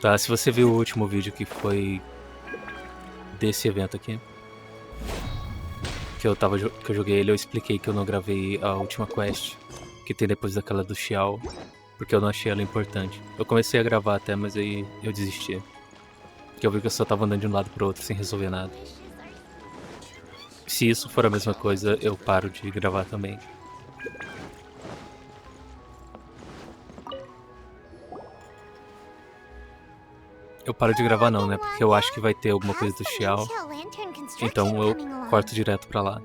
Tá, se você viu o último vídeo que foi desse evento aqui, que eu joguei ele, eu expliquei que eu não gravei a última quest que tem depois daquela do Xiao, porque eu não achei ela importante. Eu comecei a gravar até, mas aí eu desisti. Porque eu vi que eu só tava andando de um lado pro outro sem resolver nada. Se isso for a mesma coisa, eu paro de gravar também. Eu paro de gravar não, né? Porque eu acho que vai ter alguma coisa do Xiao. Então eu corto direto pra lá.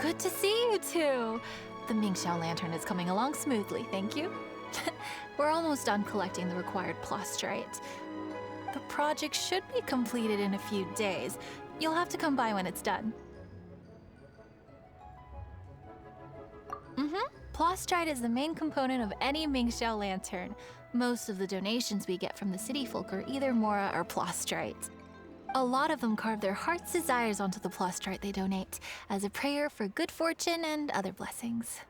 Good to see you two. The Mingxiao lantern is coming along smoothly, thank you. We're almost done collecting the required plastrite. The project should be completed in a few days. You'll have to come by when it's done. Plastrite is the main component of any Mingxiao lantern. Most of the donations we get from the city folk are either Mora or plastrite. A lot of them carve their heart's desires onto the plastrite they donate, as a prayer for good fortune and other blessings.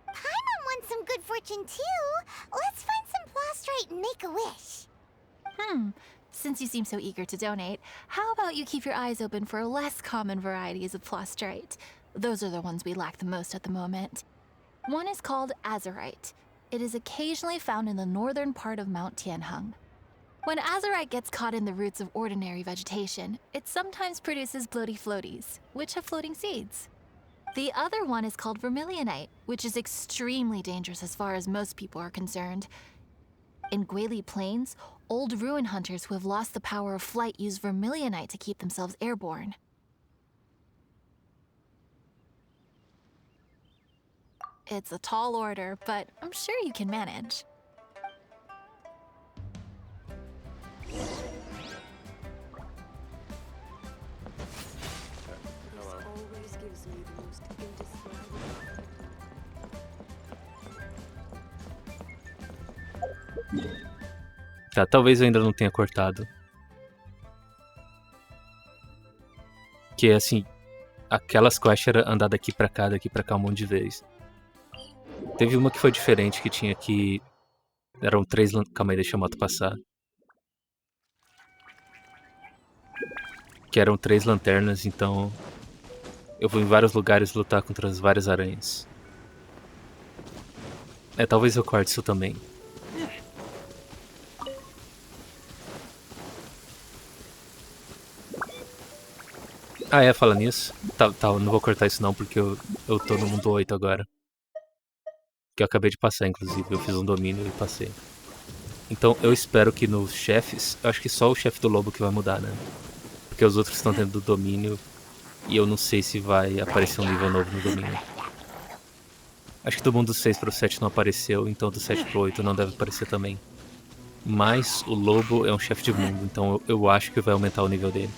Paimon wants some good fortune too. Let's find some plastrite and make a wish. Since you seem so eager to donate, how about you keep your eyes open for less common varieties of plastrite? Those are the ones we lack the most at the moment. One is called azurite. It is occasionally found in the northern part of Mount Tianheng. When azurite gets caught in the roots of ordinary vegetation, it sometimes produces bloaty floaties, which have floating seeds. The other one is called vermilionite, which is extremely dangerous as far as most people are concerned. In Guili Plains, old ruin hunters who have lost the power of flight use vermilionite to keep themselves airborne. It's a tall order, but I'm sure you can manage. Tá, talvez eu ainda não tenha cortado. Que assim, aquelas quests era andar daqui pra cá um monte de vezes. Teve uma que foi diferente, que tinha que... Eram 3... Calma aí, deixa a moto passar. Que eram 3 lanternas, então... Eu vou em vários lugares lutar contra as várias aranhas. Talvez eu corte isso também. Fala nisso. Tá, não vou cortar isso não, porque eu tô no mundo 8 agora. Que eu acabei de passar, inclusive. Eu fiz um domínio e passei. Então eu espero que nos chefes... Eu acho que só o chefe do lobo que vai mudar, né? Porque os outros estão dentro do domínio. E eu não sei se vai aparecer um nível novo no domínio. Acho que do mundo 6 pro 7 não apareceu, então do 7 pro 8 não deve aparecer também. Mas o lobo é um chefe de mundo, então eu acho que vai aumentar o nível dele.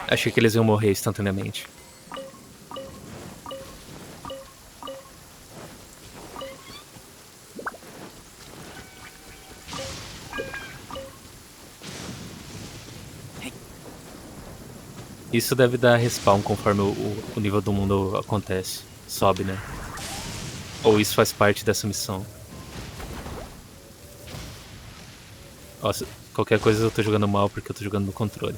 Achei que eles iam morrer instantaneamente. Isso deve dar respawn conforme o nível do mundo acontece. Sobe, né? Ou isso faz parte dessa missão. Nossa, qualquer coisa eu tô jogando mal porque eu tô jogando no controle.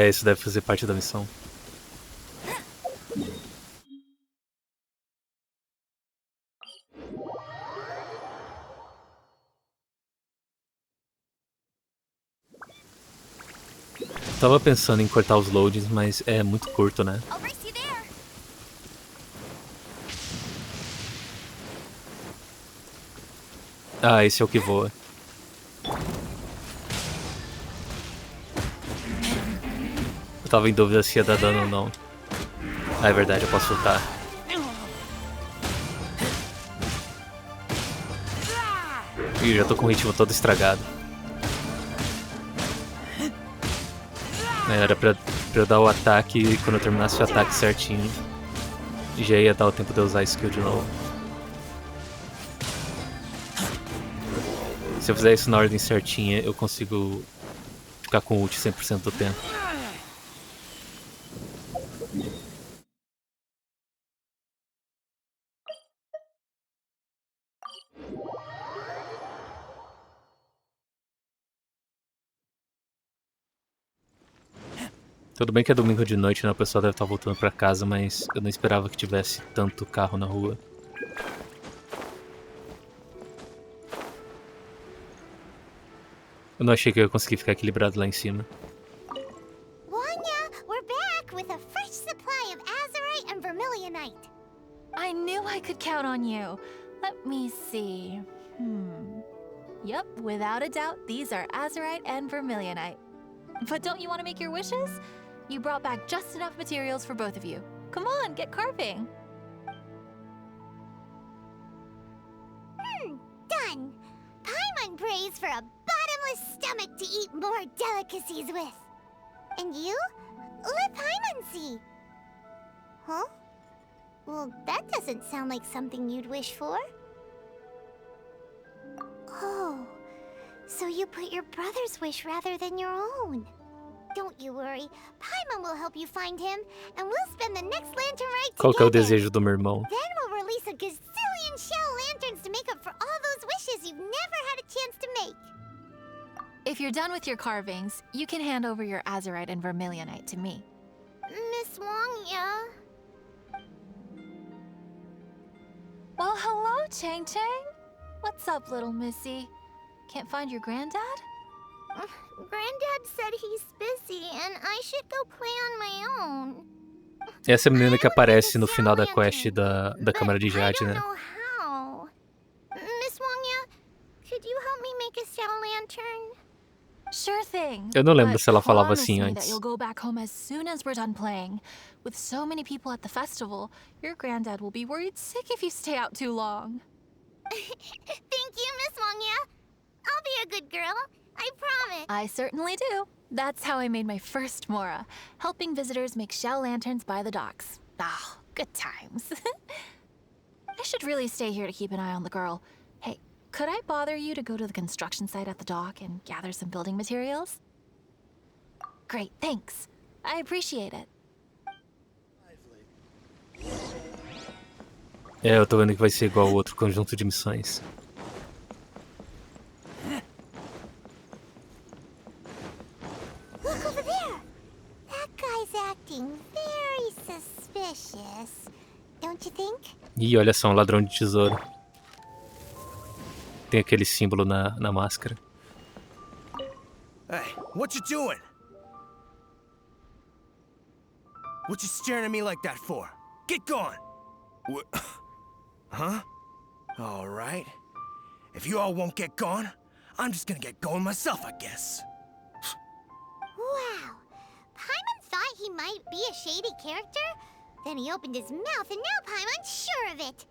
Isso deve fazer parte da missão. Tava pensando em cortar os loadings, mas é muito curto, né? Esse é o que voa. Eu tava em dúvida se ia dar dano ou não. É verdade, eu posso lutar. Ih, já tô com o ritmo todo estragado. Era pra eu dar o ataque e quando eu terminasse o ataque certinho, já ia dar o tempo de eu usar a skill de novo. Se eu fizer isso na ordem certinha, eu consigo ficar com ult 100% do tempo. Tudo bem que é domingo de noite, né? O pessoal deve estar voltando pra casa, mas eu não esperava que tivesse tanto carro na rua. Eu não achei que eu ia conseguir ficar equilibrado lá em cima. Wanya, we're back with a fresh supply of azurite and vermilionite. I knew I could count on you. Let me see. Yep, without a doubt, these are azurite and vermilionite. But don't you want to make your wishes? You brought back just enough materials for both of you. Come on, get carving. Done. Paimon prays for a bottomless stomach to eat more delicacies with. And you? Let Paimon see. Huh? Well, that doesn't sound like something you'd wish for. Oh, so you put your brother's wish rather than your own. Don't you worry, Paimon will help you find him, and we'll spend the next lantern rite Qual que é o together. desejo do meu irmão? Then we'll release a gazillion shell lanterns to make up for all those wishes you've never had a chance to make. If you're done with your carvings, you can hand over your azurite and vermilionite to me. Miss Wangya. Well, hello, Chang Chang. What's up, little missy? Can't find your granddad? Granddad said he's busy and I should go play on my own. Essa é a menina que I would aparece like no a final da shell quest lantern, da but Câmara de I Jade, don't né? know how. Miss Wangya, could you help me make a shell lantern? Sure thing. Eu não lembro but se ela falava promise assim me that antes. you'll go back home as soon as we're done playing. With so many people at the festival, your granddad will be worried sick if you stay out too long. Thank you, Miss Wangya. I'll be a good girl. I promise. I certainly do. That's how I made my first Mora, helping visitors make shell lanterns by the docks. Ah, good times. I should really stay here to keep an eye on the girl. Hey, could I bother you to go to the construction site at the dock and gather some building materials? Great, thanks. I appreciate it. É, eu tô vendo que vai ser igual ao outro conjunto de missões. Look over there. That guy's acting very suspicious. Don't you think? Ih, olha só, um ladrão de tesouro. Tem aquele símbolo na máscara. Hey, what you doing? What you staring at me like that for? Get gone! What? Huh? All right. If you all won't get gone, I'm just gonna get going myself, I guess. Wow. Paimon thought he might be a shady character? Then he opened his mouth and now Paimon's sure of it.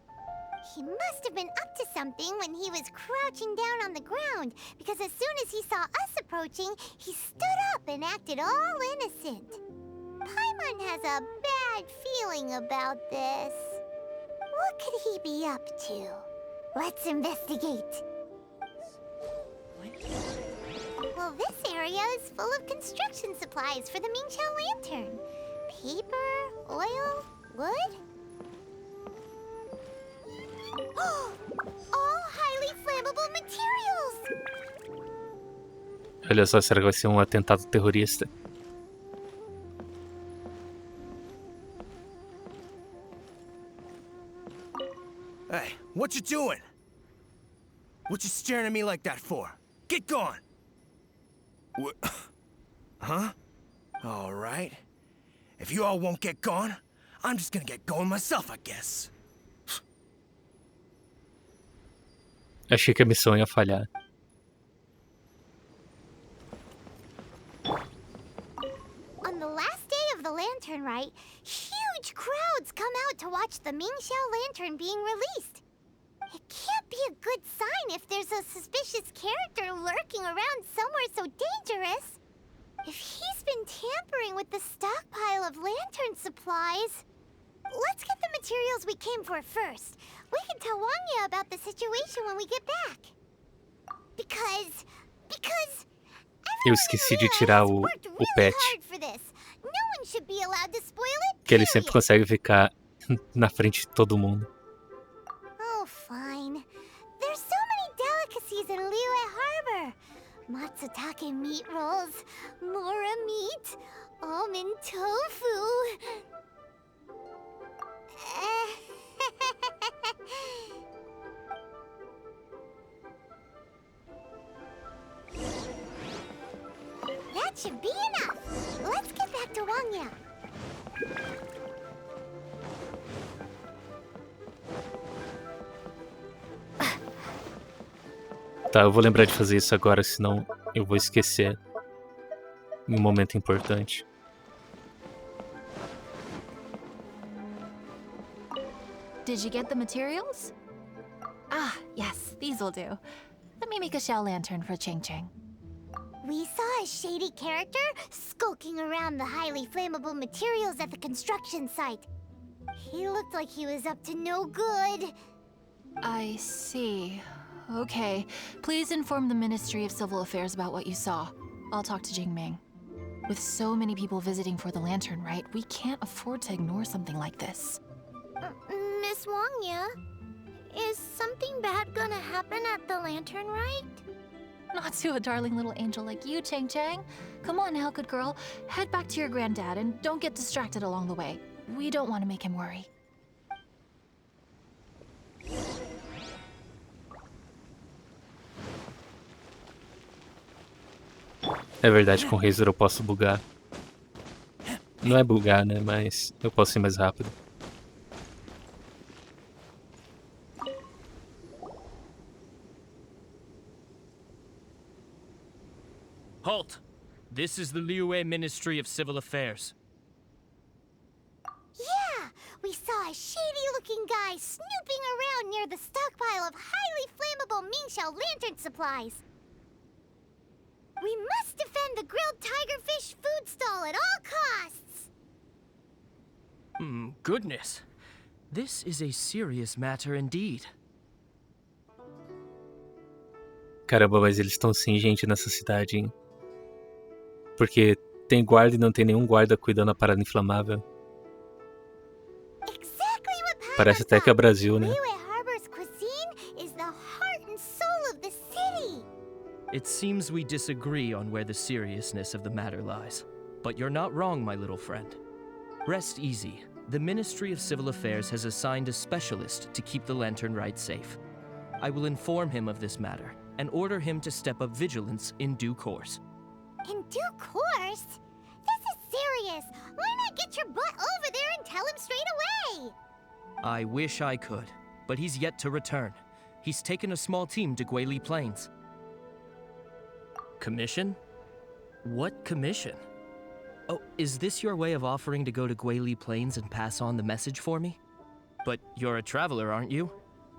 He must have been up to something when he was crouching down on the ground, because as soon as he saw us approaching, he stood up and acted all innocent. Paimon has a bad feeling about this. What could he be up to? Let's investigate. Well, this area is full of construction supplies for the Mingqiao lantern. Paper, oil, wood. All highly flammable materials! Olha só, será que vai ser um atentado terrorista? Hey, what you doing? What you staring at me like that for? Get gone! What? Huh? All right. If you all won't get gone, I'm just gonna get going myself, I guess. Achei que a missão ia falhar. On the last day of the lantern rite, huge crowds come out to watch the Mingqiao lantern being released. It can't be a good sign if there's a suspicious character lurking around somewhere so dangerous. If he's been tampering with the stockpile of lantern supplies... Let's get the materials we came for first. We can tell Wangya about the situation when we get back. Because... Eu esqueci de tirar o patch. Que ele sempre consegue ficar na frente de todo mundo. Oh, fine. There's so many delicacies in Liyue Harbor. Matsutake meat rolls, Mora meat, almond should be enough. Let's get back to Wangya. Tá, eu vou lembrar de fazer isso agora, senão eu vou esquecer em um momento importante. Did you get the materials? Ah, yes, these will do. Let me make a shell lantern for Ching Ching. We saw a shady character skulking around the highly flammable materials at the construction site. He looked like he was up to no good. I see. Okay, please inform the Ministry of Civil Affairs about what you saw. I'll talk to Jingming. With so many people visiting for the lantern rite, we can't afford to ignore something like this. Miss Wangya, is something bad gonna happen at the lantern rite? Not to a darling little angel like you, Chang Chang. Come on now, good girl. Head back to your granddad and don't get distracted along the way. We don't want to make him worry. É verdade, com o Razer eu posso bugar. Não é bugar, né? Mas eu posso ir mais rápido. Halt! This is the Liyue Ministry of Civil Affairs. Yeah, we saw a shady-looking guy snooping around near the stockpile of highly flammable Mingxiao lantern supplies. We must defend the grilled tigerfish food stall at all costs! Goodness. This is a serious matter indeed. Caramba, mas eles estão sem gente nessa cidade, hein? Porque tem guarda e não tem nenhum guarda cuidando da parada inflamável. Exactly what Paimon Parece até que é thought. Brasil, né? Liyue Harbor's cuisine is the heart and soul of the city. It seems we disagree on where the seriousness of the matter lies. But you're not wrong, my little friend. Rest easy. The Ministry of Civil Affairs has assigned a specialist to keep the lantern rite safe. I will inform him of this matter and order him to step up vigilance in due course. In due course? This is serious. Why not get your butt over there and tell him straight away? I wish I could, but he's yet to return. He's taken a small team to Guili Plains. Commission? What commission? Oh, is this your way of offering to go to Guili Plains and pass on the message for me? But you're a traveler, aren't you?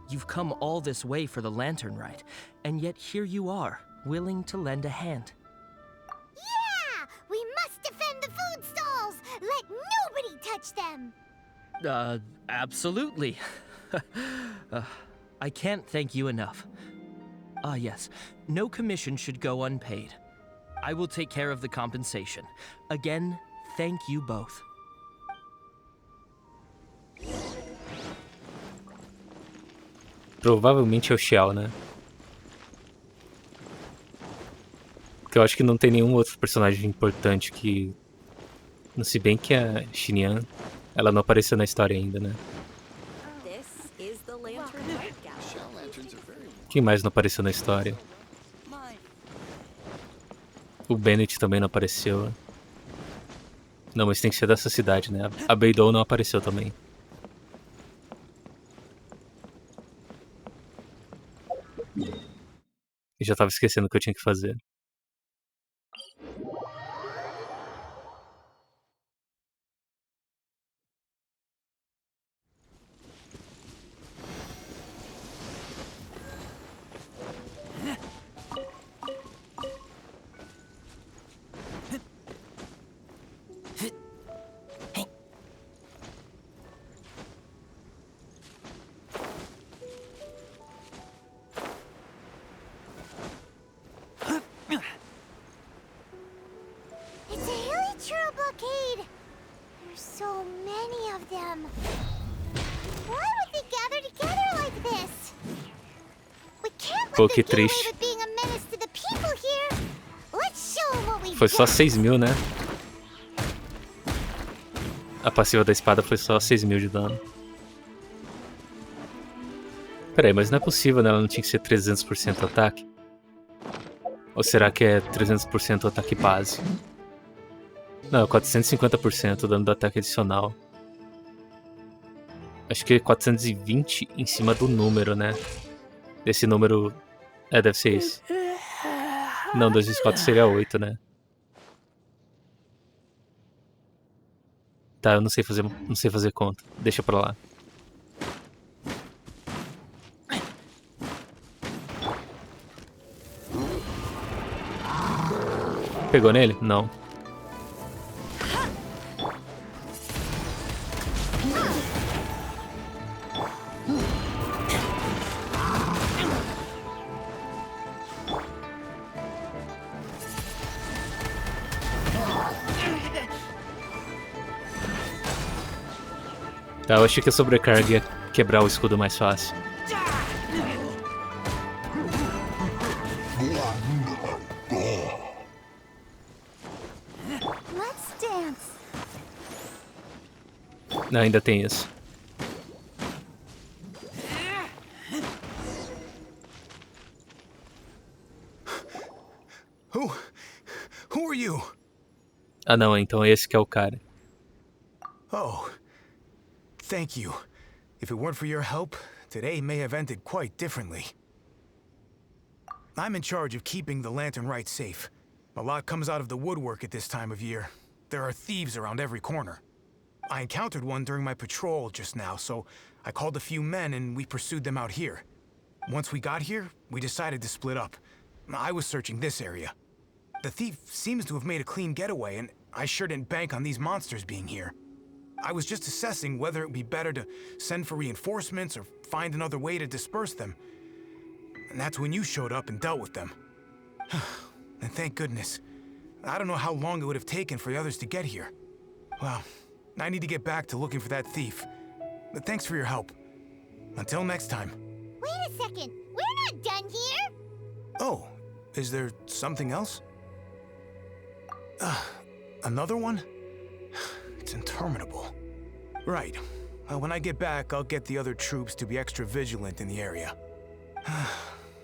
You've come all this way for the lantern rite, and yet here you are, willing to lend a hand. Yeah! We must defend the food stalls! Let nobody touch them! Absolutely. I can't thank you enough. Ah, yes. No commission should go unpaid. I will take care of the compensation. Again, thank you both. Provavelmente é o Xiao, né? Porque eu acho que não tem nenhum outro personagem importante que... Se bem que a Xinyan, ela não apareceu na história ainda, né? Quem mais não apareceu na história? O Bennett também não apareceu. Não, mas tem que ser dessa cidade, né? A Beidou não apareceu também. Eu já tava esquecendo o que eu tinha que fazer. It's a hilly churro blockade! There's so many of them. Why would they gather together like this? We can't Pô, let que them get away triste. with being a menace to the people here. Let's show them what we've Foi só got. 6.000, né? A passiva da espada foi só 6.000 de dano. Peraí, mas não é possível, né? Ela não tinha que ser 300% ataque? Ou será que é 300% ataque base? Não, 450% dano do ataque adicional. Acho que é 420 em cima do número, né? Esse número... É, deve ser isso. Não, 2 vezes 4 seria 8, né? Tá, eu não sei fazer conta. Deixa pra lá. Pegou nele? Não. Tá, eu achei que a sobrecarga ia quebrar o escudo mais fácil. Let's dance. Não, ainda tem isso. Who are you? Ah não, então esse que é o cara. Oh, thank you. If it weren't for your help, today may have ended quite differently. I'm in charge of keeping the Lantern Rite safe. A lot comes out of the woodwork at this time of year. There are thieves around every corner. I encountered one during my patrol just now, so I called a few men and we pursued them out here. Once we got here, we decided to split up. I was searching this area. The thief seems to have made a clean getaway, and I sure didn't bank on these monsters being here. I was just assessing whether it would be better to send for reinforcements or find another way to disperse them. And that's when you showed up and dealt with them. And thank goodness. I don't know how long it would have taken for the others to get here. Well, I need to get back to looking for that thief. But thanks for your help. Until next time. Wait a second. We're not done here. Oh, is there something else? Another one? It's interminable. Right. Well, when I get back, I'll get the other troops to be extra vigilant in the area.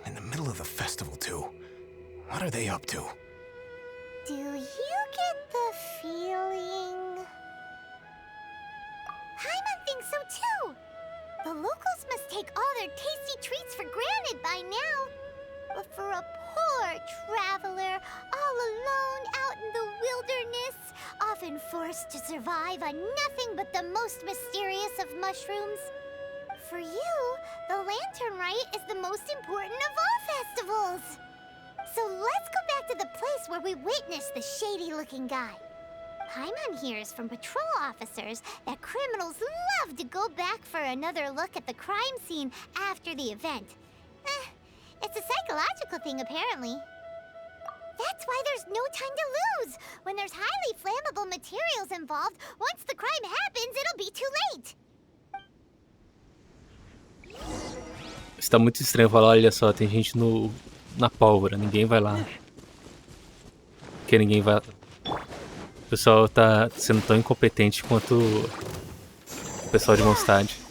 In the middle of the festival, too. What are they up to? Do you get the feeling... Paimon thinks so too! The locals must take all their tasty treats for granted by now. But for a poor traveler, all alone out in the wilderness, often forced to survive on nothing but the most mysterious of mushrooms. For you, the Lantern Rite is the most important of all festivals. So let's go back to the place where we witnessed the shady-looking guy. Paimon hears from patrol officers that criminals love to go back for another look at the crime scene after the event. It's a psychological thing, apparently. That's why there's no time to lose. When there's highly flammable materials involved, once the crime happens, it'll be too late. Está muito estranho falar, olha só, tem gente na pólvora, ninguém vai lá. Porque ninguém vai... O pessoal tá sendo tão incompetente quanto o pessoal de Mondstadt.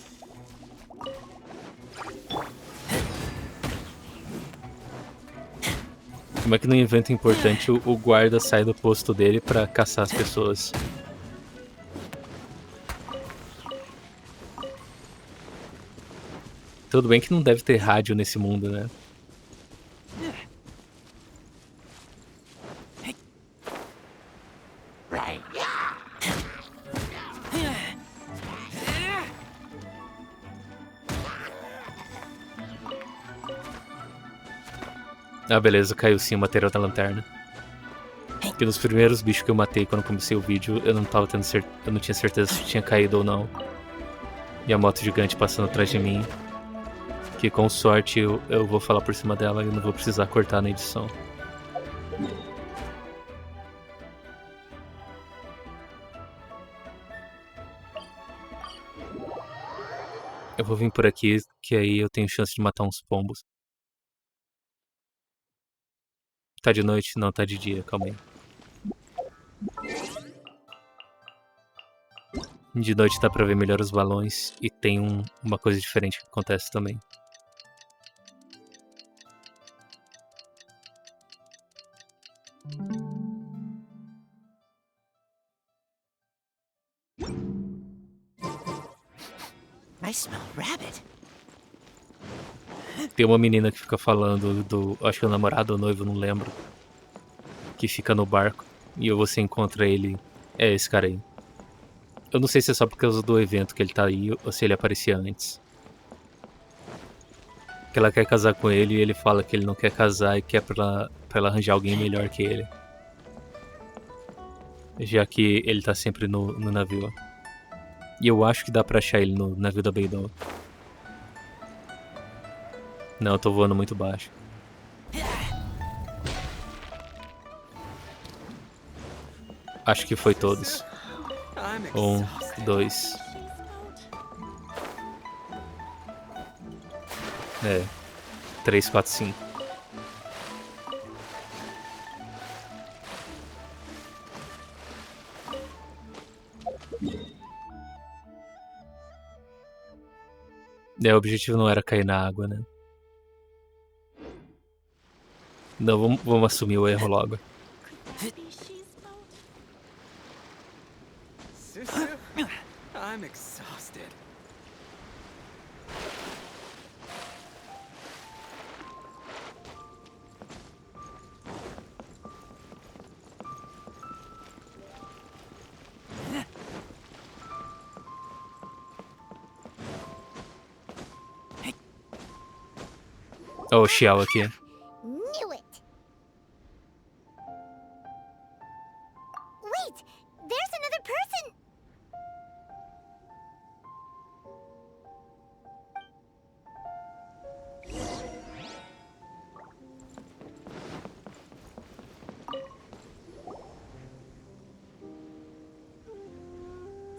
Como é que num evento importante o guarda sai do posto dele pra caçar as pessoas? Tudo bem que não deve ter rádio nesse mundo, né? Ah, beleza, caiu sim o material da lanterna. Porque nos primeiros bichos que eu matei quando comecei o vídeo, eu não tava tendo eu não tinha certeza se tinha caído ou não. E a moto gigante passando atrás de mim. Que com sorte eu vou falar por cima dela e não vou precisar cortar na edição. Eu vou vir por aqui, que aí eu tenho chance de matar uns pombos. Tá de noite? Não, tá de dia, calma aí. De noite dá pra ver melhor os balões e tem uma coisa diferente que acontece também. I smell rabbit. Tem uma menina que fica falando do... Acho que é o namorado ou noivo, não lembro. Que fica no barco. E você encontra ele... É esse cara aí. Eu não sei se é só por causa do evento que ele tá aí ou se ele aparecia antes. Que ela quer casar com ele e ele fala que ele não quer casar e quer pra ela arranjar alguém melhor que ele. Já que ele tá sempre no navio. E eu acho que dá pra achar ele no navio da Beidou. Não, eu tô voando muito baixo. Acho que foi todos. I'm 2. É. 3, 4, 5. O objetivo não era cair na água, né? Não, vamos assumir o erro logo. Susu, I'm exhausted. Ó, o Xiao aqui. Knew it! Wait! There's another person!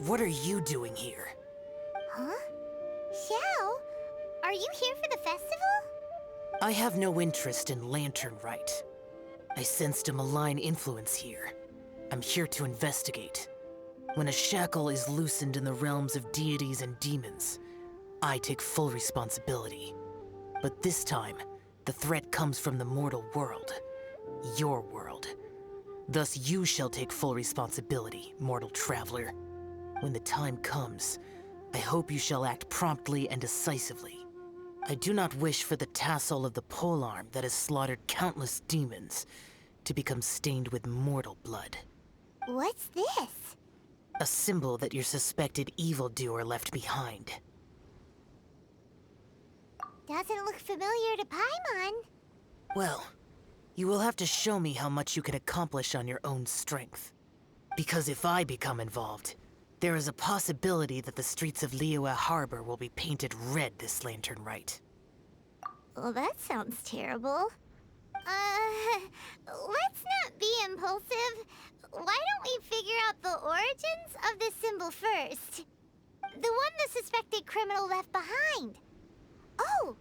What are you doing here? Huh? Xiao? Are you here for the festival? I have no interest in lantern rite. I sensed a malign influence here. I'm here to investigate. When a shackle is loosened in the realms of deities and demons, I take full responsibility. But this time, the threat comes from the mortal world. Your world. Thus you shall take full responsibility, mortal traveler. When the time comes, I hope you shall act promptly and decisively. I do not wish for the tassel of the polearm that has slaughtered countless demons to become stained with mortal blood. What's this? A symbol that your suspected evildoer left behind. Doesn't look familiar to Paimon. Well, you will have to show me how much you can accomplish on your own strength. Because if I become involved, there is a possibility that the streets of Liyue Harbor will be painted red this lantern rite. Well, that sounds terrible. Let's not be impulsive. Why don't we figure out the origins of this symbol first? The one the suspected criminal left behind. Oh!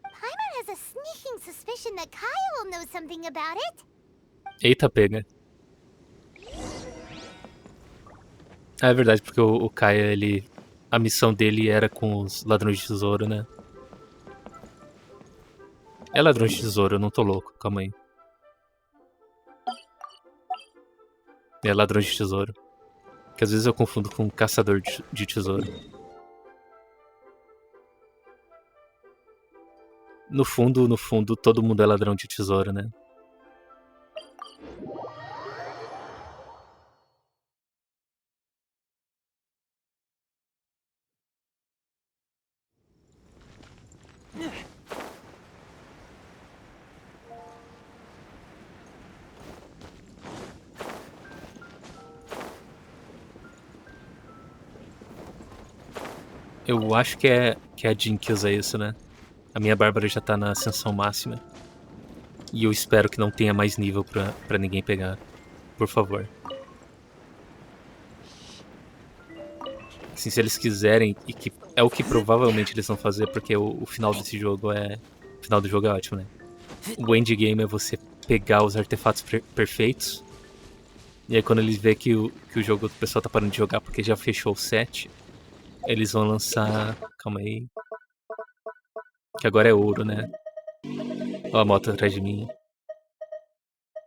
Paimon has a sneaking suspicion that Kaya will know something about it. Eita, pega. Ah, é verdade, porque o Kaia, ele... A missão dele era com os ladrões de tesouro, né? É ladrão de tesouro, eu não tô louco, calma aí. É ladrão de tesouro. Que às vezes eu confundo com caçador de tesouro. No fundo, todo mundo é ladrão de tesouro, né? Eu acho que é a Jean que usa isso, né? A minha Bárbara já tá na ascensão máxima. E eu espero que não tenha mais nível pra ninguém pegar. Por favor. Assim, se eles quiserem, e que é o que provavelmente eles vão fazer, porque o final desse jogo é... O final do jogo é ótimo, né? O endgame é você pegar os artefatos perfeitos. E aí quando eles vê que o jogo, o pessoal tá parando de jogar porque já fechou o set, eles vão lançar... Calma aí. Que agora é ouro, né? Ó a moto atrás de mim.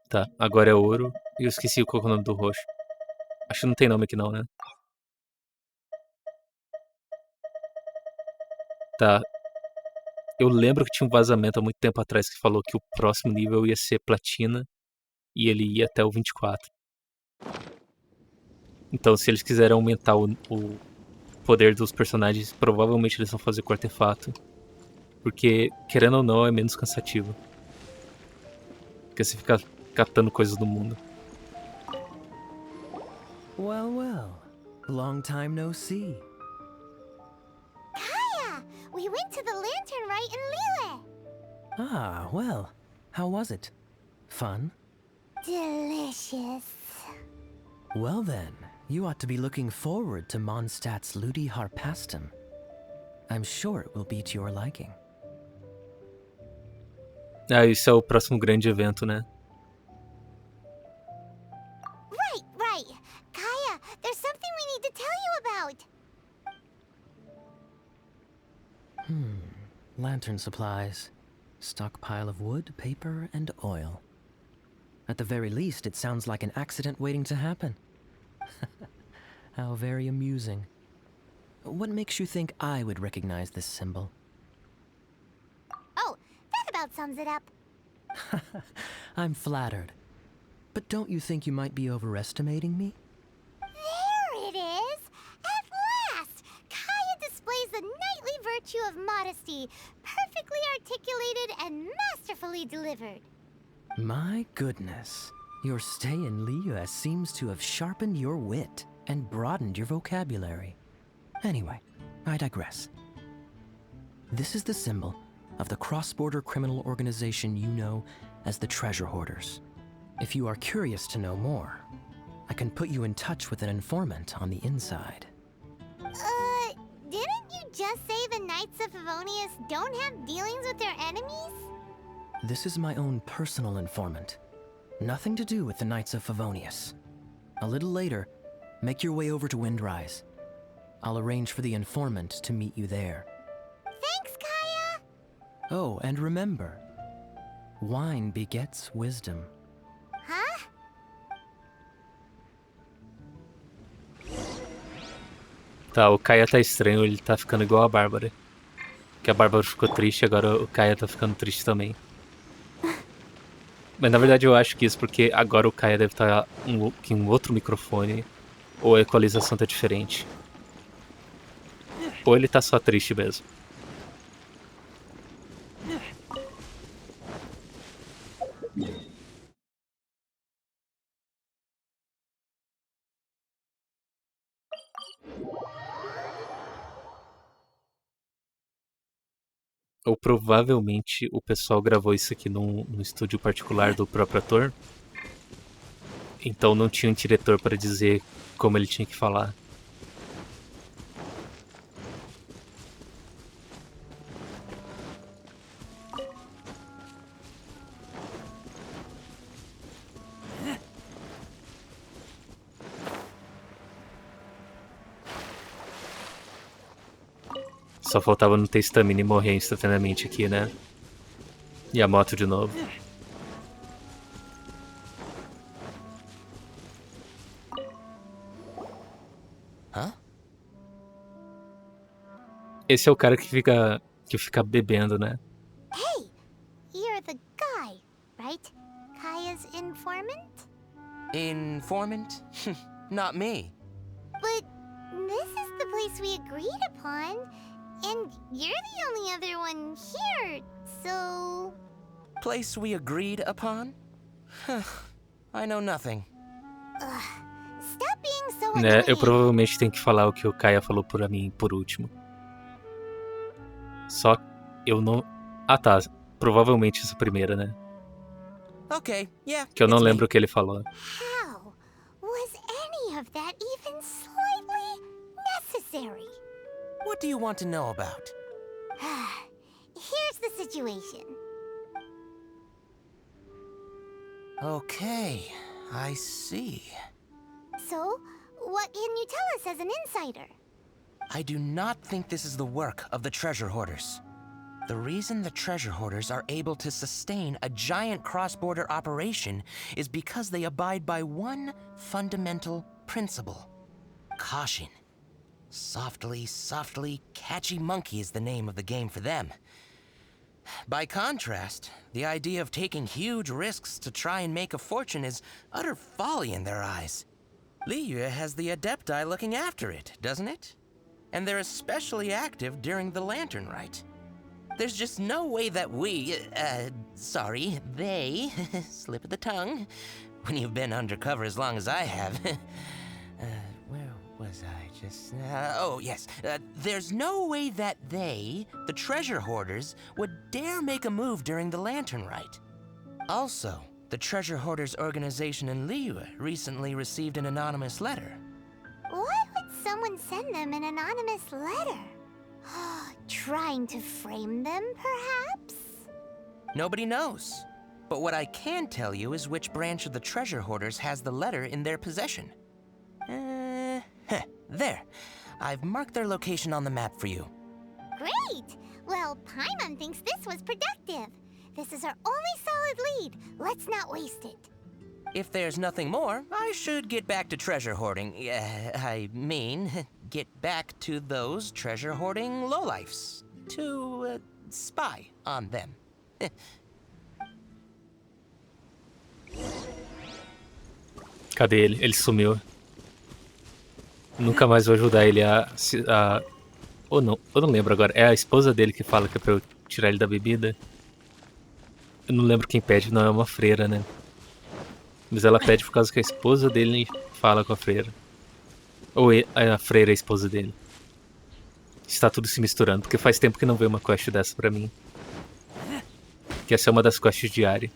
Tá, agora é ouro. E eu esqueci qual é o nome do roxo. Acho que não tem nome aqui não, né? Tá. Eu lembro que tinha um vazamento há muito tempo atrás que falou que o próximo nível ia ser platina e ele ia até o 24. Então, se eles quiserem aumentar o poder dos personagens, provavelmente eles vão fazer com artefato. Porque, querendo ou não, é menos cansativo. Porque você fica catando coisas do mundo. Well, well. Long time no see. Kaya! We went to the Lantern Rite in Lille! Ah, well. How was it? Fun? Delicious. Well then, you ought to be looking forward to Mondstadt's Ludi Harpastum. I'm sure it will be to your liking. Ah, isso é o próximo grande evento, né? Right. Kaya, there's something we need to tell you about. Lantern supplies. Stockpile of wood, paper, and oil. At the very least, it sounds like an accident waiting to happen. How very amusing. What makes you think I would recognize this symbol? Oh, that about sums it up. I'm flattered. But don't you think you might be overestimating me? There it is! At last! Kaya displays the knightly virtue of modesty, perfectly articulated and masterfully delivered. My goodness. Your stay in Liyue seems to have sharpened your wit and broadened your vocabulary. Anyway, I digress. This is the symbol of the cross-border criminal organization you know as the Treasure Hoarders. If you are curious to know more, I can put you in touch with an informant on the inside. Didn't you just say the Knights of Favonius don't have dealings with their enemies? This is my own personal informant. Nothing to do with the Knights of Favonius. A little later, make your way over to Windrise. I'll arrange for the informant to meet you there. Thanks, Kaya! Oh, and remember, wine begets wisdom. Huh? Tá, o Kaia tá estranho, ele tá ficando igual a Bárbara. Que a Bárbara ficou triste, agora o Kaia tá ficando triste também. Mas na verdade eu acho que isso porque agora o Kaia deve estar em um outro microfone, ou a equalização tá diferente. Ou ele tá só triste mesmo. Ou provavelmente o pessoal gravou isso aqui num estúdio particular do próprio ator. Então não tinha um diretor para dizer como ele tinha que falar. Só faltava não ter estamina e morrer instantaneamente aqui, né? E a moto de novo. Huh? Esse é o cara que fica bebendo, né? Hey! You're the guy, right? Kaya's informant? Informant? Not me. But this is the place we agreed upon, and you're the only other one here, so... Place we agreed upon? I know nothing. Stop being so Né, eu annoying. provavelmente tenho que falar o que o Kaia falou pra mim por último. Só eu não... Ah tá, provavelmente essa primeira, né? Okay, yeah. Que eu não it's me. lembro o que ele falou. How? Was any of that even slightly necessary? What do you want to know about? Here's the situation. Okay, I see. So, what can you tell us as an insider? I do not think this is the work of the Treasure Hoarders. The reason the Treasure Hoarders are able to sustain a giant cross-border operation is because they abide by one fundamental principle: caution. Softly, softly, catchy monkey is the name of the game for them. By contrast, the idea of taking huge risks to try and make a fortune is utter folly in their eyes. Liyue has the Adepti looking after it, doesn't it? And they're especially active during the Lantern Rite. There's just no way that they, slip of the tongue, when you've been undercover as long as I have. Where was I just... oh, yes. There's no way that they, the treasure hoarders, would dare make a move during the Lantern Rite. Also, the treasure hoarders organization in Liyue recently received an anonymous letter. Why would someone send them an anonymous letter? Trying to frame them, perhaps? Nobody knows. But what I can tell you is which branch of the treasure hoarders has the letter in their possession. There. I've marked their location on the map for you. Great! Well, Paimon thinks this was productive. This is our only solid lead. Let's not waste it. If there's nothing more, I should get back to treasure hoarding. Get back to those treasure hoarding lowlifes. To, spy on them. Cadê ele? Ele sumiu. Nunca mais vou ajudar ele ou não, eu não lembro agora. É a esposa dele que fala que é pra eu tirar ele da bebida. Eu não lembro quem pede, não é uma freira, né? Mas ela pede por causa que a esposa dele fala com a freira. Ou a freira é a esposa dele. Está tudo se misturando, porque faz tempo que não veio uma quest dessa pra mim. Que essa é uma das quests diárias.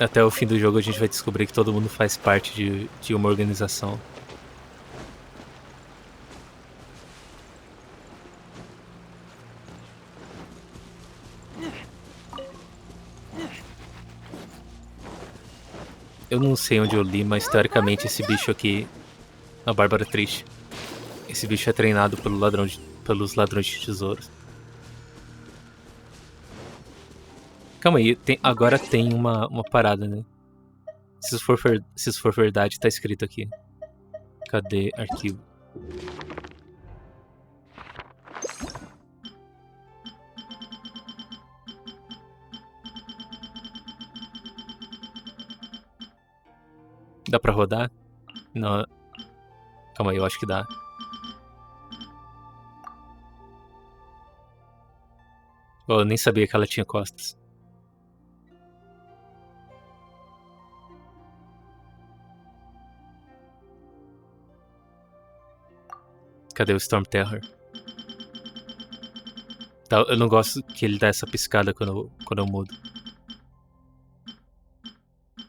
Até o fim do jogo a gente vai descobrir que todo mundo faz parte de uma organização. Eu não sei onde eu li, mas teoricamente esse bicho aqui, a Bárbara Triste, esse bicho é treinado pelos ladrões de tesouros. Calma aí, agora tem uma parada, né? Se isso for verdade, tá escrito aqui. Cadê arquivo? Dá pra rodar? Não. Calma aí, eu acho que dá. Eu nem sabia que ela tinha costas. Cadê o Storm Terror? Tá, eu não gosto que ele dá essa piscada quando eu mudo.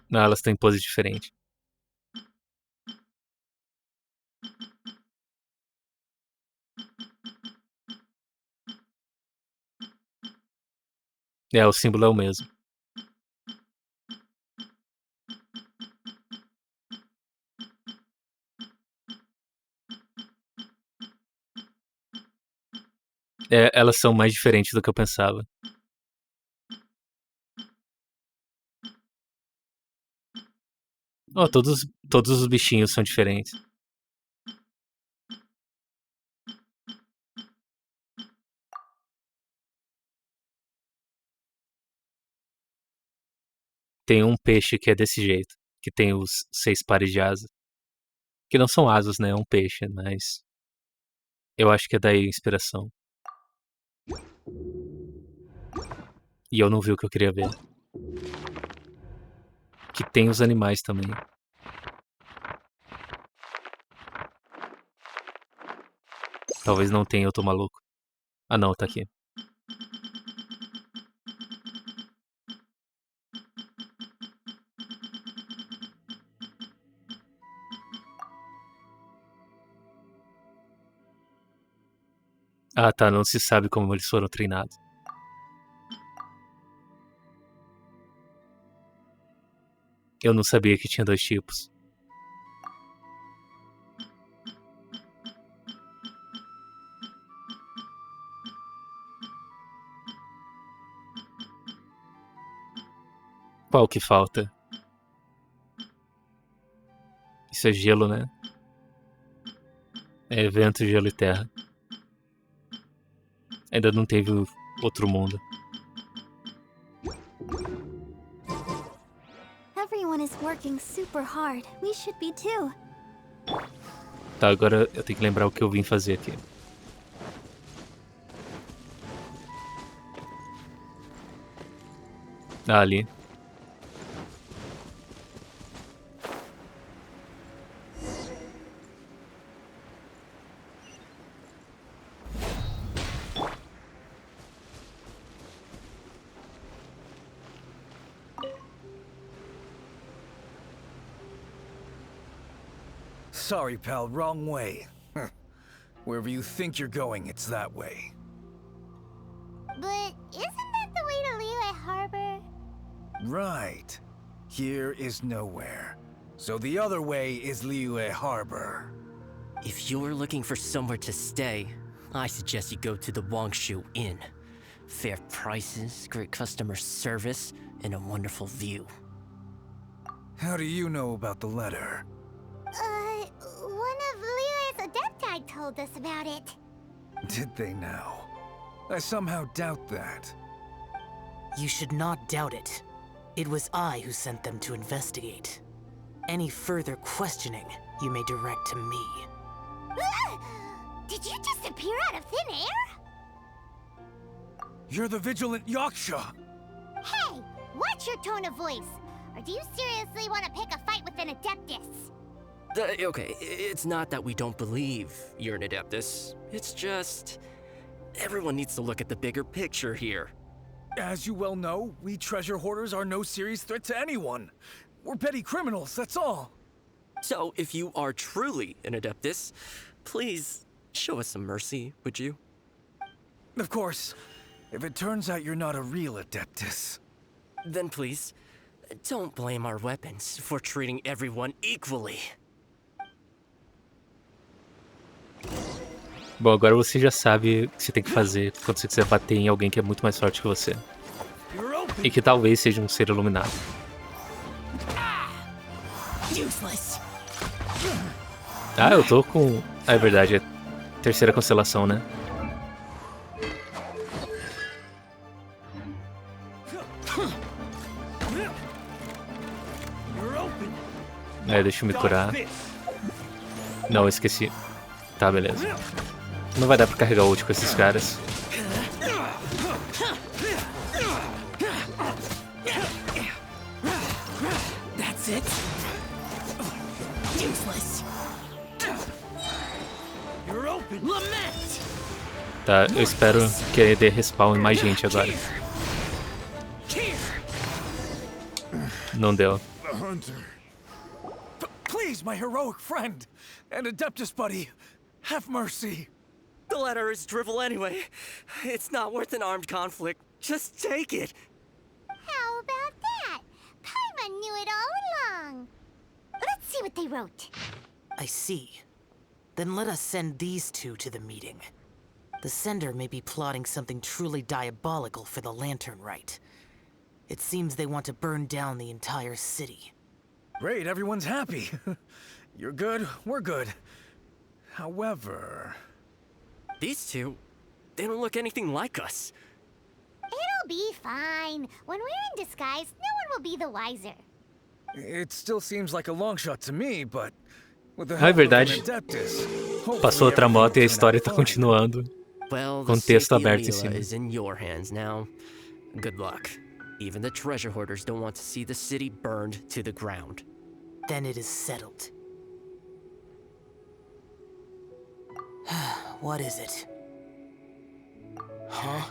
Não, elas estão em pose diferente. É, o símbolo é o mesmo. É, elas são mais diferentes do que eu pensava. Oh, todos os bichinhos são diferentes. Tem um peixe que é desse jeito, que tem os 6 pares de asas. Que não são asas, né? É um peixe, mas eu acho que é daí a inspiração. E eu não vi o que eu queria ver. Que tem os animais também. Talvez não tenha, eu tô maluco. Ah não, tá aqui. Ah, tá, não se sabe como eles foram treinados. Eu não sabia que tinha 2 tipos. Qual que falta? Isso é gelo, né? É vento, gelo e terra. Ainda não teve o outro mundo. Everyone is working super hard. We should be too. Tá, agora eu tenho que lembrar o que eu vim fazer aqui. Ah, ali. Sorry, pal, wrong way. Wherever you think you're going, it's that way. But isn't that the way to Liyue Harbor? Right. Here is nowhere. So the other way is Liyue Harbor. If you're looking for somewhere to stay, I suggest you go to the Wangshu Inn. Fair prices, great customer service, and a wonderful view. How do you know about the letter? One of Liyue's Adepti told us about it. Did they now? I somehow doubt that. You should not doubt it. It was I who sent them to investigate. Any further questioning, you may direct to me. Did you just appear out of thin air? You're the vigilant Yaksha! Hey, watch your tone of voice. Or do you seriously want to pick a fight with an Adeptus? Okay, it's not that we don't believe you're an Adeptus. It's just... everyone needs to look at the bigger picture here. As you well know, we treasure hoarders are no serious threat to anyone. We're petty criminals, that's all. So, if you are truly an Adeptus, please show us some mercy, would you? Of course. If it turns out you're not a real Adeptus. Then please, don't blame our weapons for treating everyone equally. Bom, agora você já sabe o que você tem que fazer quando você quiser bater em alguém que é muito mais forte que você. E que talvez seja um ser iluminado. Ah, eu tô com... Ah, é verdade, é terceira constelação, né? É, deixa eu me curar. Não, eu esqueci. Tá, beleza. Não vai dar pra carregar o ult com esses caras. Tá, eu espero que ele dê respawn em mais gente agora. Não deu. Please, my heroic friend and Adeptus buddy, have mercy. The letter is drivel anyway. It's not worth an armed conflict. Just take it. How about that? Paimon knew it all along. Let's see what they wrote. I see. Then let us send these two to the meeting. The sender may be plotting something truly diabolical for the Lantern Rite. It seems they want to burn down the entire city. Great, everyone's happy. You're good, we're good. However... These two, they don't look anything like us. It'll be fine. When we're in disguise, no one will be the wiser. It still seems like a long shot to me, but... With the Ah, é help of an verdade. Adeptus, Passou outra hopefully moto e a everything will história turn tá out fine. continuando. Well, Com the o texto safety of aberto em Liyue cima. is in your hands now. Good luck. Even the treasure hoarders don't want to see the city burned to the ground. Then it is settled. What is it? Huh?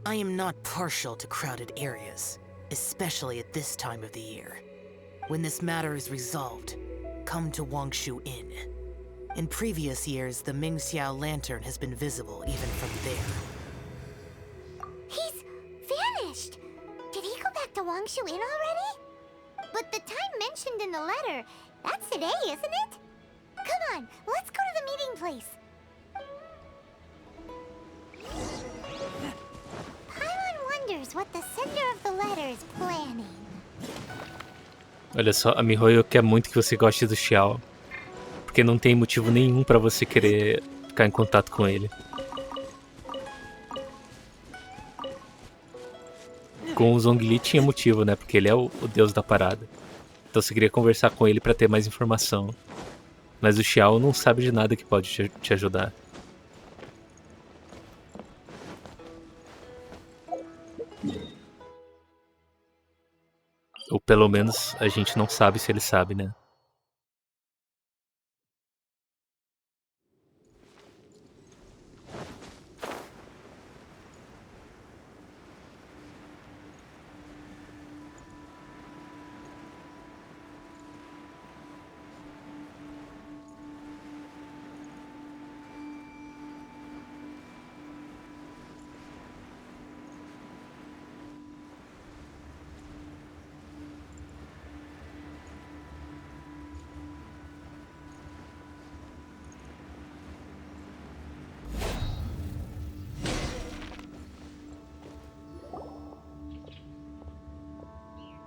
I am not partial to crowded areas, especially at this time of the year. When this matter is resolved, come to Wangshu Inn. In previous years, the Mingxiao lantern has been visible even from there. He's vanished! Did he go back to Wangshu Inn already? But the time mentioned in the letter, that's today, isn't it? Come on, let's go to the meeting place. Paimon wonders what the sender of the letter is planning. Olha só, a Mihoyo quer muito que você goste do Xiao. Porque não tem motivo nenhum pra você querer ficar em contato com ele. Com o Zhongli tinha motivo, né? Porque ele é o deus da parada. Então você queria conversar com ele pra ter mais informação. Mas o Xiao não sabe de nada que pode te ajudar. Ou pelo menos a gente não sabe se ele sabe, né?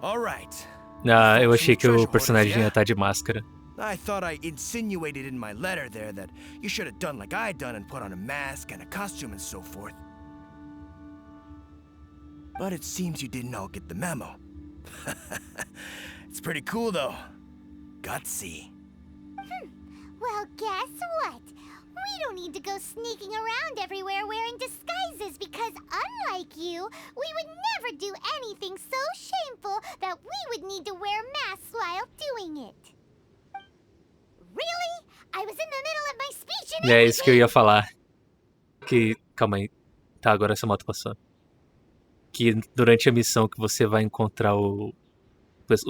All right. Ah, eu achei que o personagem ia estar de máscara. I thought I insinuated in my letter there that you should have done like I done and put on a mask and a costume and so forth. But it seems you didn't all get the memo. It's pretty cool though. Gutsy. Well, guess what? We don't need to go sneaking around everywhere wearing disguises because unlike you, we would never do anything so shameful that we would need to wear masks while doing it. Really? I was in the middle of my speech and É isso que eu ia falar. Que... Calma aí. Tá, agora essa moto passou. Que durante a missão que você vai encontrar o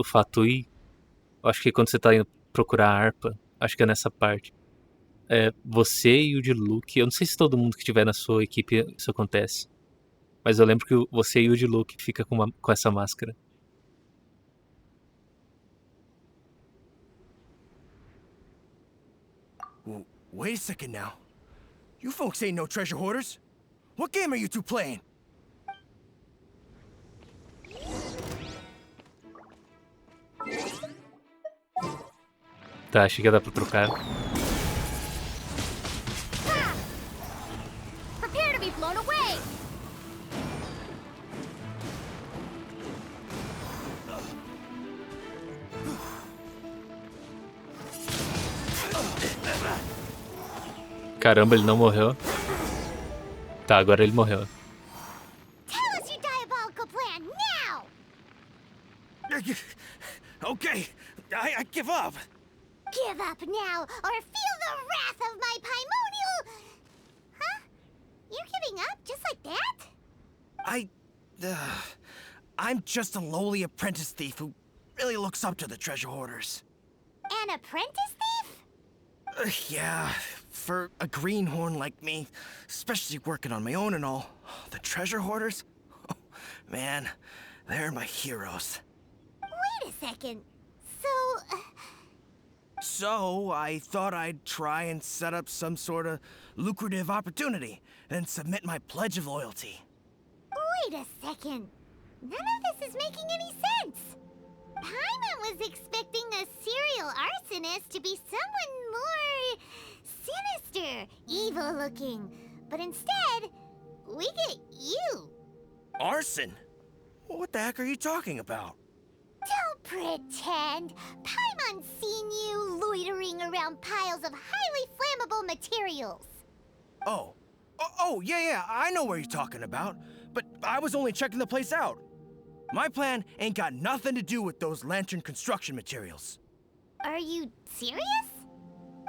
Fatui, eu acho que quando você tá indo procurar a harpa, acho que é nessa parte. É, você e o de Luke, eu não sei se todo mundo que tiver na sua equipe isso acontece. Mas eu lembro que você e o de Luke fica com essa máscara. Wait a second now. You folks ain't no treasure hoarders. What game are you two playing? Tá, achei que ia dar pra trocar. prepare to be blown away! Caramba, ele não morreu. Tá, agora ele morreu. Tell us your diabolical plan now! Okay, I give up. Give up now, or feel the wrath of my Paimonial... Huh? You're giving up just like that? I'm just a lowly apprentice thief who really looks up to the treasure hoarders. An apprentice thief? Yeah, for a greenhorn like me, especially working on my own and all, the treasure hoarders? Oh, man, they're my heroes. Wait a second. So, I thought I'd try and set up some sort of lucrative opportunity and submit my pledge of loyalty. Wait a second. None of this is making any sense. Paimon was expecting a serial arsonist to be someone more sinister, evil-looking. But instead, we get you. Arson? What the heck are you talking about? Don't pretend. Paimon's seen you loitering around piles of highly flammable materials. Oh, yeah, I know what you're talking about. But I was only checking the place out. My plan ain't got nothing to do with those lantern construction materials. Are you serious?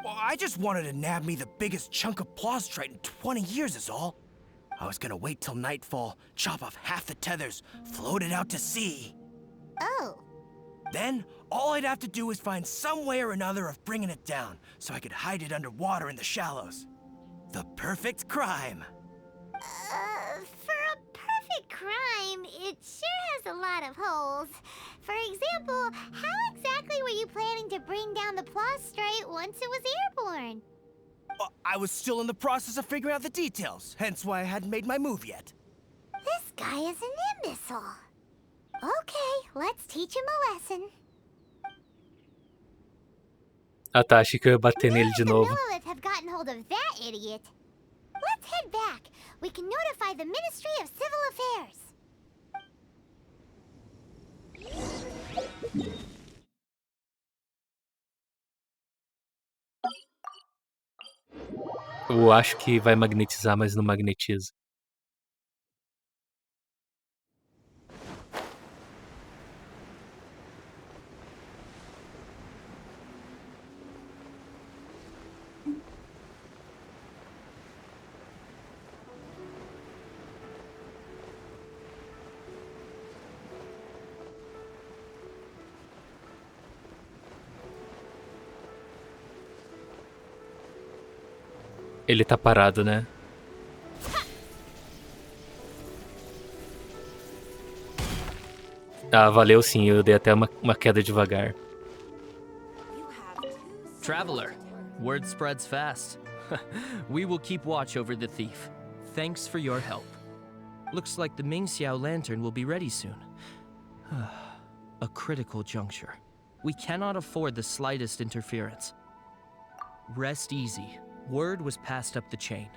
Well, I just wanted to nab me the biggest chunk of plaustrite in 20 years is all. I was gonna wait till nightfall, chop off half the tethers, float it out to sea. Oh. Then, All I'd have to do is find some way or another of bringing it down, so I could hide it underwater in the shallows. The perfect crime. For a perfect crime, it sure has a lot of holes. For example, how exactly were you planning to bring down the prostrate once it was airborne? I was still in the process of figuring out the details, hence why I hadn't made my move yet. This guy is an imbecile. Okay, let's teach him a lesson. Ah tá, achei que eu ia bater nele de The novo. Millilith have gotten hold of that idiot. Let's head back. We can notify the Ministry of Civil Affairs. Eu acho que vai magnetizar, mas não magnetiza. Ele tá parado, né? Ah, valeu sim, eu dei até uma queda devagar. Traveler, word spreads fast. We will keep watch over the thief. Thanks for your help. Looks like the Mingxiao lantern will be ready soon. A critical juncture. We cannot afford the slightest interference. Rest easy. Word was passed up the chain.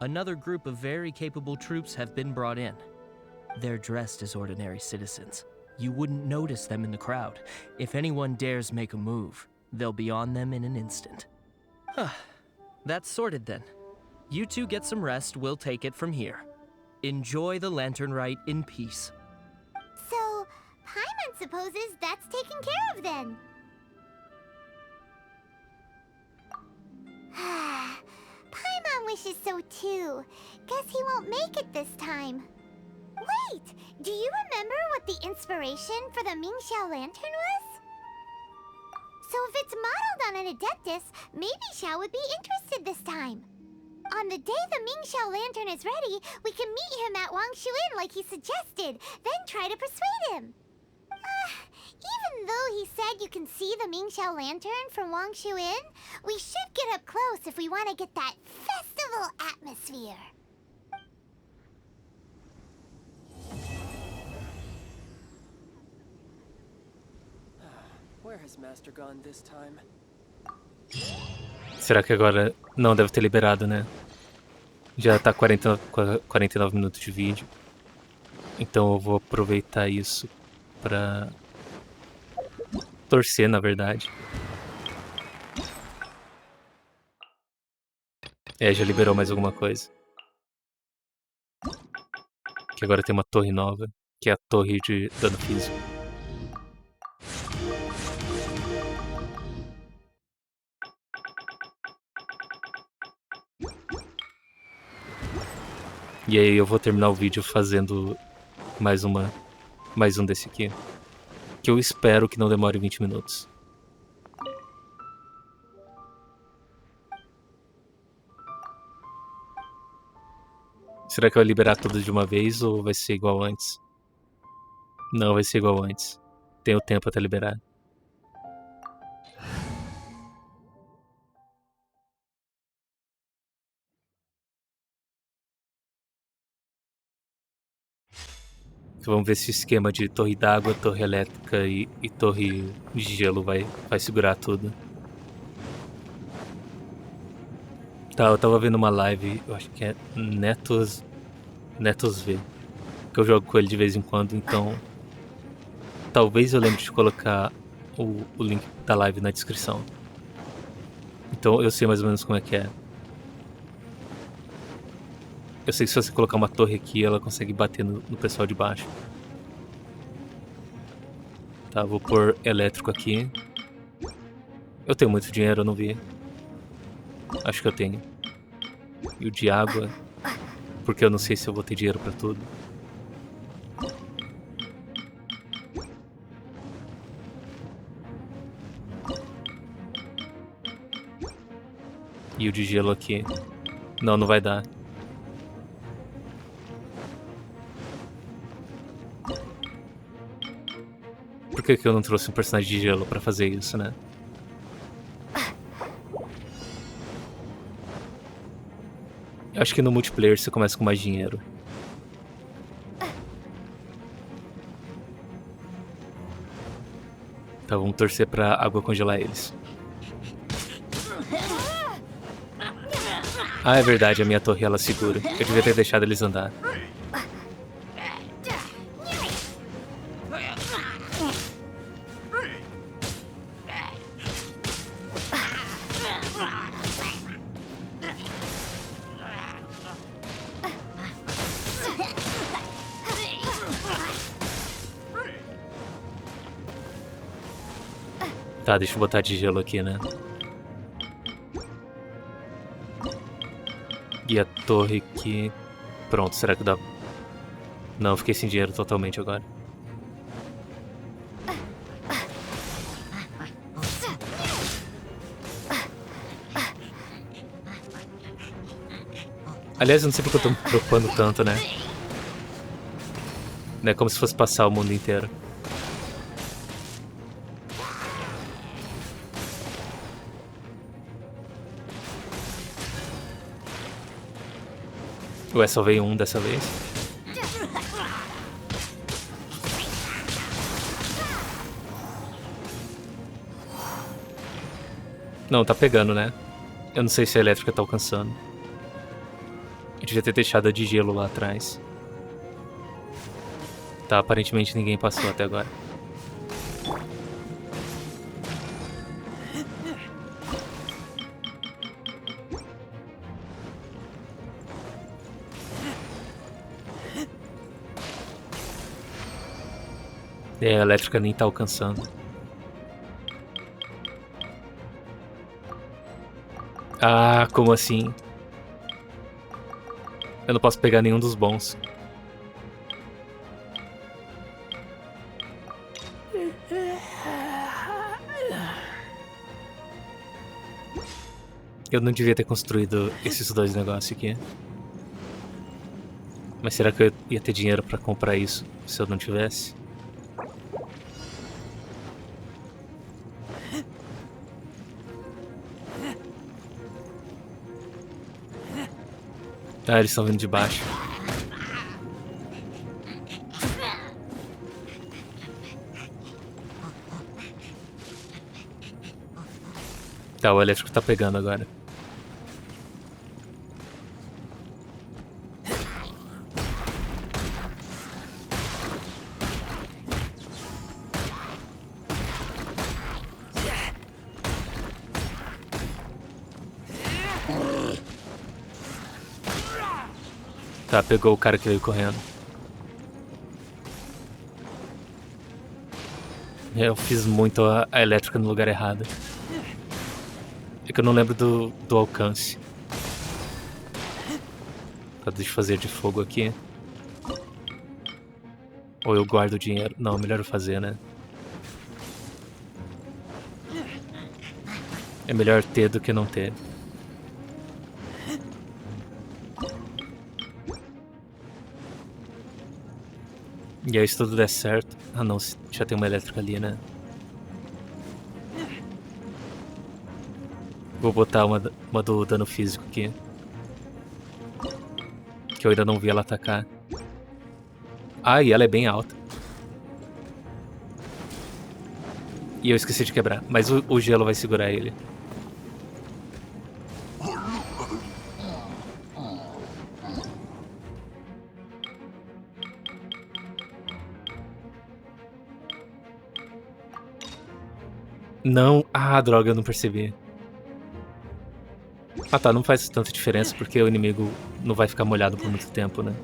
Another group of very capable troops have been brought in. They're dressed as ordinary citizens. You wouldn't notice them in the crowd. If anyone dares make a move, they'll be on them in an instant. That's sorted then. You two get some rest, we'll take it from here. Enjoy the lantern rite in peace. So, Paimon supposes that's taken care of then. Paimon wishes so too. Guess he won't make it this time. Wait, do you remember what the inspiration for the Mingxiao lantern was? So if it's modeled on an Adeptus, maybe Xiao would be interested this time. On the day the Mingxiao lantern is ready, we can meet him at Wangshu Inn like he suggested, then try to persuade him. Even though he said you can see the Mingxiao lantern from Wangshu Inn, we should get up close if we want to get that festival atmosphere. Where has Master gone this time? Será que agora não deve ter liberado, né? Já tá 49 minutos de vídeo. Então eu vou aproveitar isso pra torcer, na verdade. É, já liberou mais alguma coisa. Que agora tem uma torre nova, que é a torre de dano físico. E aí eu vou terminar o vídeo fazendo mais um desse aqui. Que eu espero que não demore 20 minutos. Será que vai liberar tudo de uma vez ou vai ser igual antes? Não, vai ser igual antes. Tenho tempo até liberar. Vamos ver se o esquema de torre d'água, torre elétrica e torre de gelo vai segurar tudo. Tá, eu tava vendo uma live, eu acho que é Netos V, que eu jogo com ele de vez em quando, então talvez eu lembre de colocar o link da live na descrição. Então eu sei mais ou menos como é que é. Eu sei que se você colocar uma torre aqui, ela consegue bater no pessoal de baixo. Tá, vou pôr elétrico aqui. Eu tenho muito dinheiro, eu não vi. Acho que eu tenho. E o de água, porque eu não sei se eu vou ter dinheiro pra tudo. E o de gelo aqui. Não, não vai dar. Por que eu não trouxe um personagem de gelo pra fazer isso, né? Eu acho que no multiplayer você começa com mais dinheiro. Então vamos torcer pra água congelar eles. Ah, é verdade, a minha torre ela segura. Eu devia ter deixado eles andar. Tá, deixa eu botar de gelo aqui, né? E a torre aqui... Pronto, será que dá... Não, eu fiquei sem dinheiro totalmente agora. Aliás, eu não sei porque eu tô me preocupando tanto, né? Não é como se fosse passar o mundo inteiro. Ué, só veio um dessa vez. Não, tá pegando, né? Eu não sei se a elétrica tá alcançando. Eu devia ter deixado a de gelo lá atrás. Tá, aparentemente ninguém passou até agora. É, a elétrica nem tá alcançando. Ah, como assim? Eu não posso pegar nenhum dos bons. Eu não devia ter construído esses dois negócios aqui. Mas será que eu ia ter dinheiro pra comprar isso se eu não tivesse? Ah, eles estão vindo de baixo. Tá, o elétrico tá pegando agora. Tá, pegou o cara que veio correndo. Eu fiz muito a elétrica no lugar errado. É que eu não lembro do alcance. Tá, deixa eu fazer de fogo aqui. Ou eu guardo o dinheiro. Não, melhor eu fazer, né? É melhor ter do que não ter. E aí se tudo der certo... Ah não, já tem uma elétrica ali, né? Vou botar uma do dano físico aqui. Que eu ainda não vi ela atacar. Ah, e ela é bem alta. E eu esqueci de quebrar. Mas o gelo vai segurar ele. Não... Ah, droga, eu não percebi. Ah tá, não faz tanta diferença porque o inimigo não vai ficar molhado por muito tempo, né?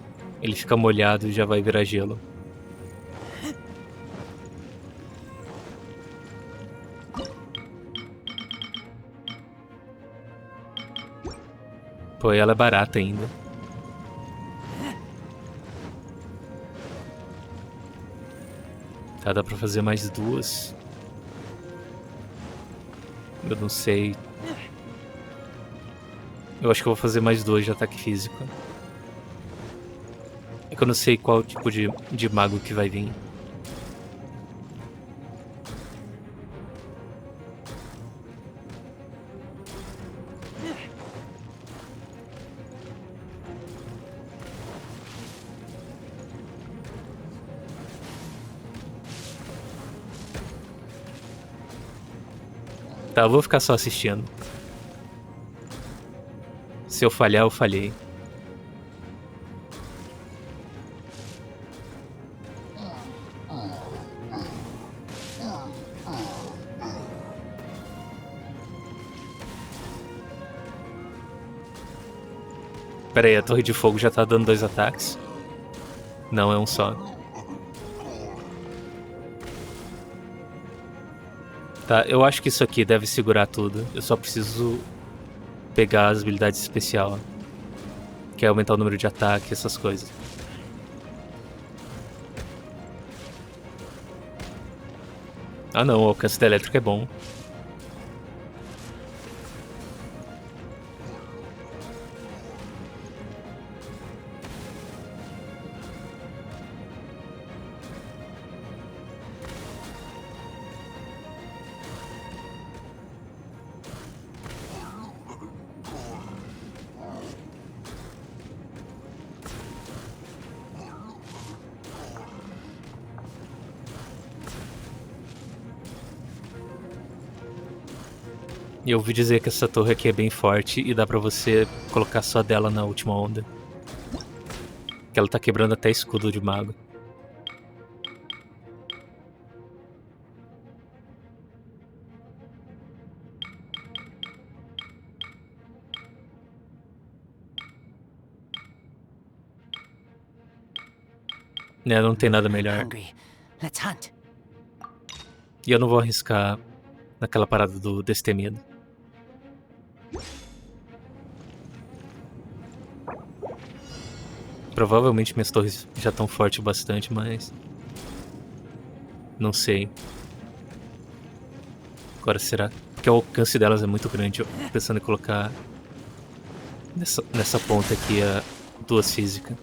Ele fica molhado e já vai virar gelo. Pô, e ela é barata ainda. Tá, dá pra fazer mais duas. Eu não sei. Eu acho que eu vou fazer mais 2 de ataque físico. É que eu não sei qual tipo de mago que vai vir. Tá, eu vou ficar só assistindo. Se eu falhar, eu falhei. Pera aí, a torre de fogo já tá dando 2 ataques? Não, é um só. Tá, eu acho que isso aqui deve segurar tudo. Eu só preciso pegar as habilidades especial, que é aumentar o número de ataque, essas coisas. Ah não, o alcance da elétrica é bom. E eu ouvi dizer que essa torre aqui é bem forte e dá pra você colocar só dela na última onda. Que ela tá quebrando até escudo de mago. Né, não tem nada melhor. Hungry. Let's hunt. E eu não vou arriscar naquela parada do destemido. Provavelmente minhas torres já estão fortes o bastante, mas... não sei. Agora será? Porque o alcance delas é muito grande. Eu tô pensando em colocar... nessa ponta aqui a 2 física.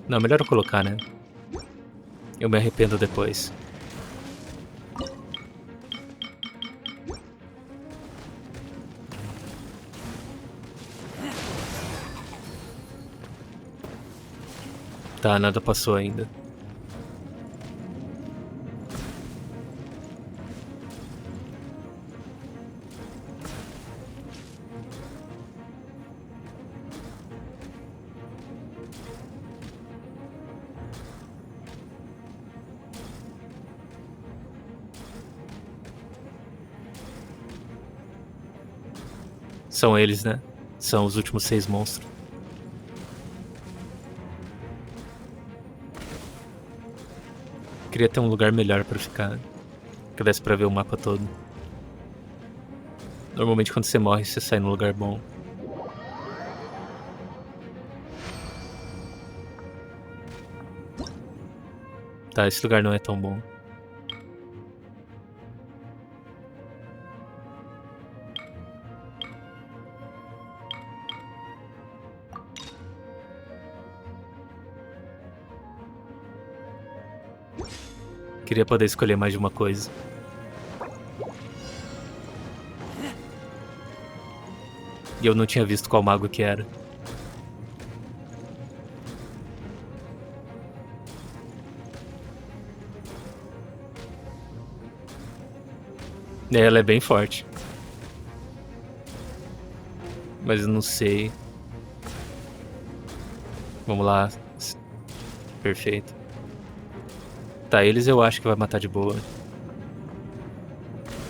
Não, melhor eu colocar, né? Eu me arrependo depois. Tá, nada passou ainda. São eles, né? São os últimos 6 monstros. Queria ter um lugar melhor pra ficar. Que desse pra ver o mapa todo. Normalmente quando você morre, você sai num lugar bom. Tá, esse lugar não é tão bom. Queria poder escolher mais de uma coisa. E eu não tinha visto qual mago que era. Ela é bem forte. Mas eu não sei. Vamos lá. Perfeito. Tá, eles eu acho que vai matar de boa.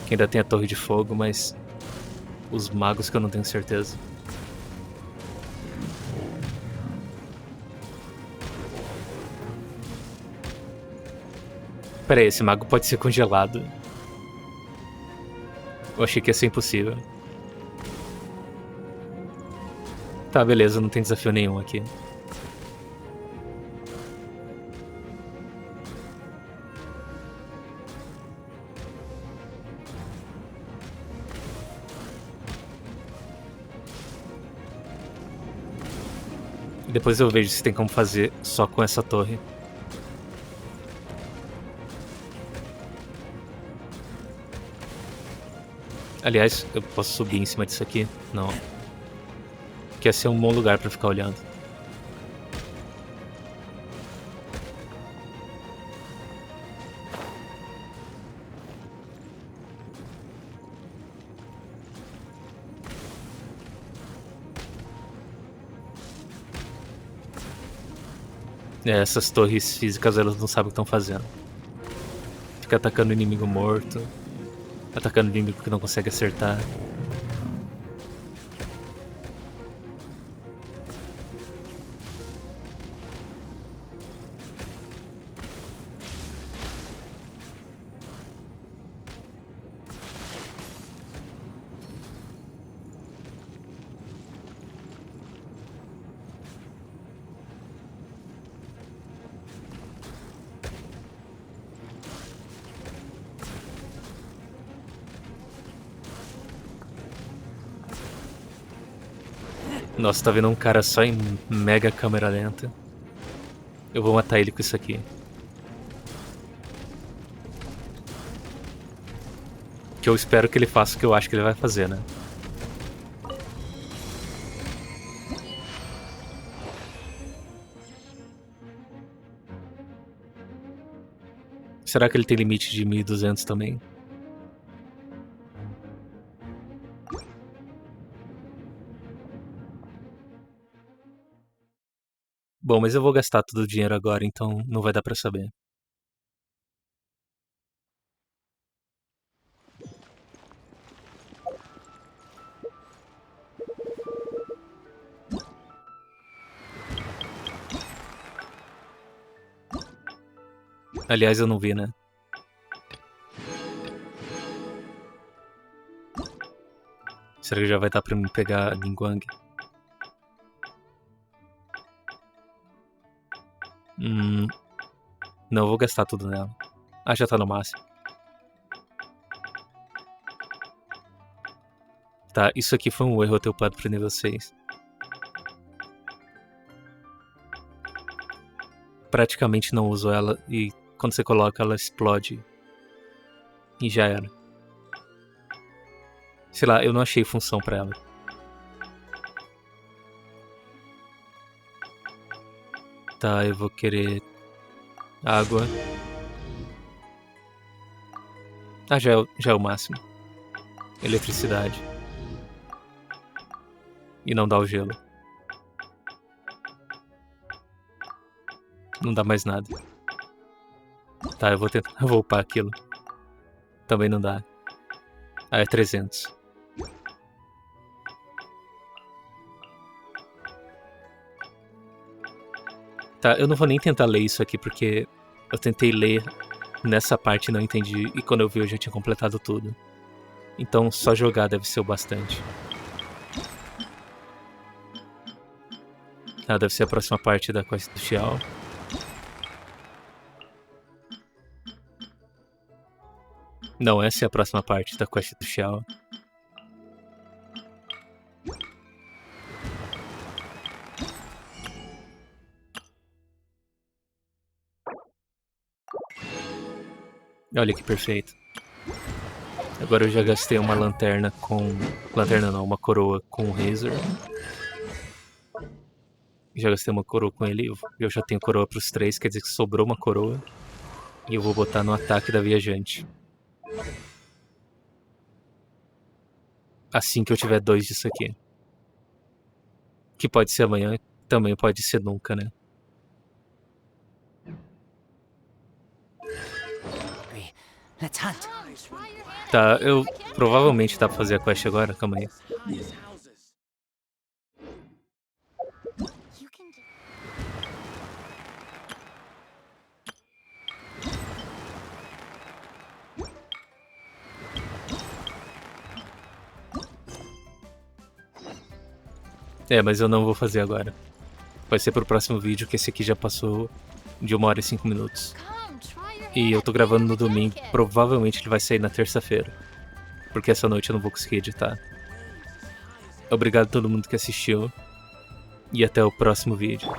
Que ainda tem a torre de fogo, mas... os magos que eu não tenho certeza. Pera aí, esse mago pode ser congelado. Eu achei que ia ser impossível. Tá, beleza, não tem desafio nenhum aqui. E depois eu vejo se tem como fazer só com essa torre. Aliás, eu posso subir em cima disso aqui? Não. Que ia ser um bom lugar pra ficar olhando. Essas torres físicas, elas não sabem o que estão fazendo. Fica atacando inimigo morto. Atacando inimigo que não consegue acertar. Nossa, tá vendo um cara só em mega câmera lenta. Eu vou matar ele com isso aqui. Que eu espero que ele faça o que eu acho que ele vai fazer, né? Será que ele tem limite de 1200 também? Bom, mas eu vou gastar todo o dinheiro agora, então não vai dar pra saber. Aliás, eu não vi, né? Será que já vai dar pra mim pegar a Ningguang? Não, eu vou gastar tudo nela. Ah, já tá no máximo. Tá, isso aqui foi um erro eu ter upado pro nível 6. Praticamente não uso ela e quando você coloca ela explode. E já era. Sei lá, eu não achei função pra ela. Tá, eu vou querer água. Ah, já é o máximo. Eletricidade. E não dá o gelo. Não dá mais nada. Tá, eu vou upar aquilo. Também não dá. Ah, é 300. Tá, eu não vou nem tentar ler isso aqui, porque eu tentei ler nessa parte e não entendi, e quando eu vi eu já tinha completado tudo. Então só jogar deve ser o bastante. Ah, deve ser a próxima parte da quest do Xiao. Não, essa é a próxima parte da quest do Xiao. Olha que perfeito. Agora eu já gastei uma lanterna com... Lanterna não, uma coroa com o Razor. Já gastei uma coroa com ele. Eu já tenho coroa pros 3, quer dizer que sobrou uma coroa. E eu vou botar no ataque da viajante. Assim que eu tiver 2 disso aqui. Que pode ser amanhã, também pode ser nunca, né? Let's hunt. Tá, eu... Provavelmente dá pra fazer a quest agora, calma aí. You can just... É, mas eu não vou fazer agora. Vai ser pro próximo vídeo, que esse aqui já passou de 1 hora e 5 minutos. Come, try your E eu tô hand. gravando no You can domingo, make it. provavelmente ele vai sair na terça-feira. Porque essa noite eu não vou conseguir editar. Obrigado a todo mundo que assistiu. E até o próximo vídeo.